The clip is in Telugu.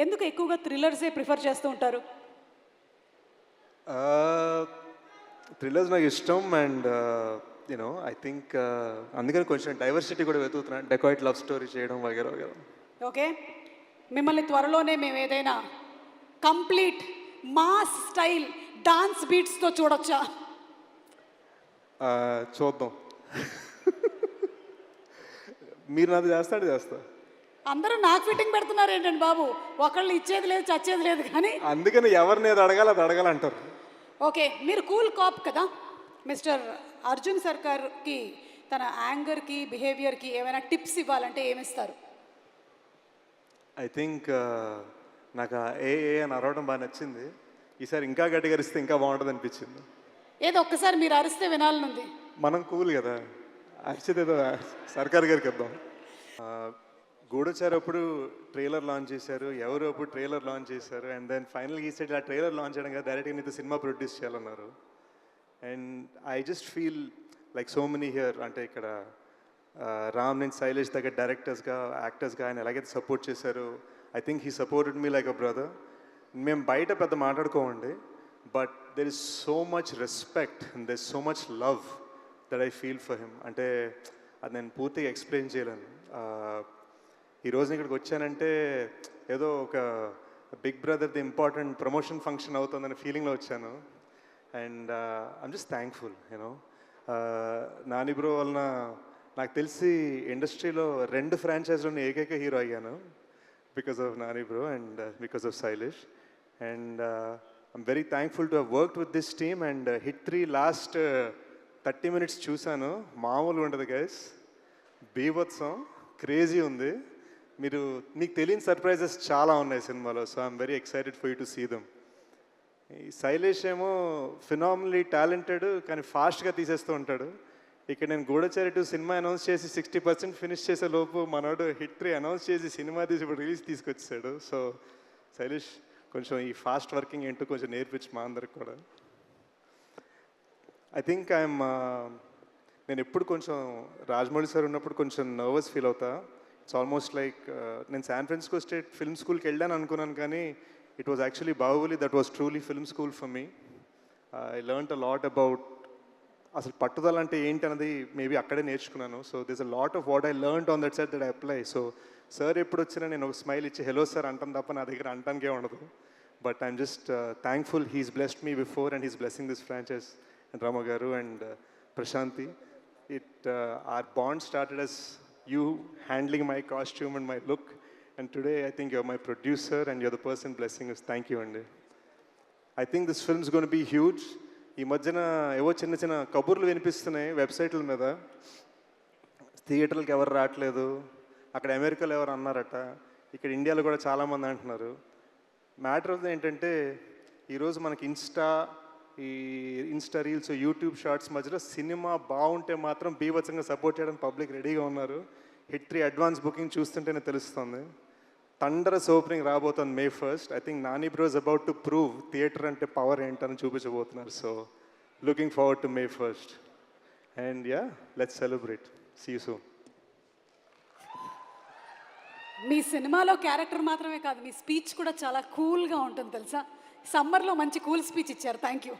ఎందుకు ఎక్కువగా థ్రిల్లర్సే ప్రిఫర్ చేస్తూ ఉంటారు? థ్రిల్లర్స్ నాకు ఇష్టం అండ్ ఐ థింక్ అందుకని కొంచెం డైవర్సిటీ కూడా వెతుకుతున్నాను, డెకాయిట్ లవ్ స్టోరీ చేయడం వగేరా వగేరా. ఓకే, మిమ్మల్ని త్వరలోనే మేము ఏదైనా కంప్లీట్ మాస్ స్టైల్ డాన్స్ బీట్స్తో చూడొచ్చా? చూద్దాం. మీరు నాది చేస్తా. అందరూ నాకు ఫిట్టింగ్ పెడుతున్నారు ఏంటండి బాబు? ఒకళ్ళు ఇచ్చేది లేదు చచ్చేది లేదు కానీ. అందుకని ఎవరిని అది అడగాలంటారు. ఓకే, మీరు కూల్ కాప్ కదా. మిస్టర్ అర్జున్ సర్కార్కి తన యాంగర్కి బిహేవియర్కి ఏమైనా టిప్స్ ఇవ్వాలంటే ఏమిస్తారు? ఐ థింక్ నాకు ఏ అని అరవడం బాగా నచ్చింది. ఈసారి ఇంకా గట్టిగా అరిస్తే ఇంకా బాగుంటుంది అనిపించింది. ఏదో ఒక్కసారి మీరు అరిస్తే వినాలనుంది. మనం కూల్ కదా, అరిచేది ఏదో సర్కార్ గారికి ఇద్దాం. గూఢచారి అప్పుడు ట్రైలర్ లాంచ్ చేశారు, ఎవరు అప్పుడు ట్రైలర్ లాంచ్ చేశారు, అండ్ దెన్ ఫైనల్గా ఈ సైడ్ ఆ ట్రైలర్ లాంచ్ చేయడం కదా డైరెక్ట్గా నీతో సినిమా ప్రొడ్యూస్ చేయాలన్నారు. And I just feel like so many here, అంటే ఇక్కడ రామ్ అండ్ శైలేష్ దగ్గర డైరెక్టర్స్గా యాక్టర్స్గా ఆయన ఎలాగైతే సపోర్ట్ చేశారు, I think he supported me like a brother. మేము బయట పెద్ద మాట్లాడుకోమండి, but there is so much respect and there is so much love that I feel for him. అంటే అది నేను పూర్తిగా ఎక్స్ప్లెయిన్ చేయలేను. ఈరోజు ఇక్కడికి వచ్చానంటే ఏదో ఒక బిగ్ బ్రదర్ది ఇంపార్టెంట్ ప్రమోషన్ ఫంక్షన్ అవుతుందనే ఫీలింగ్లో వచ్చాను. And I'm just thankful. Nani bro వలన నాకు తెలిసి ఇండస్ట్రీలో 2 ఫ్రాంచైజ్లోని ఏకైక హీరో అయ్యాను, because of Nani bro and because of Shailesh. And I'm very thankful to have worked with this team. And hit 3 last 30 minutes చూశాను, మామూలుగా ఉండదు గైస్, బీభత్సం, క్రేజీ ఉంది. మీకు తెలియని సర్ప్రైజెస్ చాలా ఉన్నాయి సినిమాలో. So I'm very excited for you to see them. ఈ శైలేష్ ఏమో ఫినామినలీ టాలెంటెడ్, కానీ ఫాస్ట్గా తీసేస్తూ ఉంటాడు. ఇక్కడ నేను గూఢచారి 2 సినిమా అనౌన్స్ చేసి 60% ఫినిష్ చేసే లోపు మనోడు హిట్ 3 అనౌన్స్ చేసి సినిమా తీసి ఇప్పుడు రిలీజ్ తీసుకొచ్చాడు. సో శైలేష్ కొంచెం ఈ ఫాస్ట్ వర్కింగ్ ఏంటో కొంచెం నేర్పించి మా అందరికి కూడా. ఐ థింక్ నేను ఎప్పుడు కొంచెం రాజమౌళి సార్ ఉన్నప్పుడు కొంచెం నర్వస్ ఫీల్ అవుతా. ఇట్స్ ఆల్మోస్ట్ లైక్ నేను శాన్ ఫ్రాన్సిస్కో స్టేట్ ఫిల్మ్ స్కూల్కి వెళ్ళాను అనుకున్నాను, కానీ it was actually Baahubali that was truly film school for me. I learned a lot about అసలు పట్టుదల అంటే ఏంటి అన్నది మేబీ అక్కడే నేర్చుకున్నాను. So this a lot of what I learned on that set that I apply. So sir ఎప్పుడు వచ్చినా నేను ఒక స్మైల్ ఇచ్చి హలో సార్ అంటాను తప్ప నా దగ్గర అంటానికే ఉండదు. But I'm just thankful he's blessed me before and he's blessing this franchise. And Rama garu and Prashanti, our bond started as you handling my costume and my look, and today I think you're my producer and you're the person blessing us. Thank you Andy. I think this film is going to be huge. ఈ మధ్యన ఏవో చిన్న కబుర్లు వినిపిస్తున్నాయి వెబ్సైట్ల మీద, థియేటర్లకు ఎవరు రావట్లేదు, అక్కడ అమెరికాలో ఎవరు అన్నారట, ఇక్కడ ఇండియాలో కూడా చాలామంది అంటున్నారు. మ్యాటర్ ఆఫ్ ఏంటంటే ఈరోజు మనకి ఇన్స్టా రీల్స్, యూట్యూబ్ షార్ట్స్ మధ్యలో సినిమా బాగుంటే మాత్రం బీభత్సంగా సపోర్ట్ చేయడానికి పబ్లిక్ రెడీగా ఉన్నారు. హిట్ 3 అడ్వాన్స్ బుకింగ్ చూస్తుంటేనే తెలుస్తుంది. థండరస్ ఓపెనింగ్ రాబోతుంది May 1st. I think Nani bro is about to prove theatre అంటే పవర్ ఏంటని చూపించబోతున్నారు. So looking forward to May 1st. And yeah, let's celebrate. See you soon. మీ సినిమాలో క్యారెక్టర్ మాత్రమే కాదు, మీ స్పీచ్ కూడా చాలా కూల్గా ఉంటుంది తెలుసా. సమ్మర్లో మంచి కూల్ స్పీచ్ ఇచ్చారు. Thank you.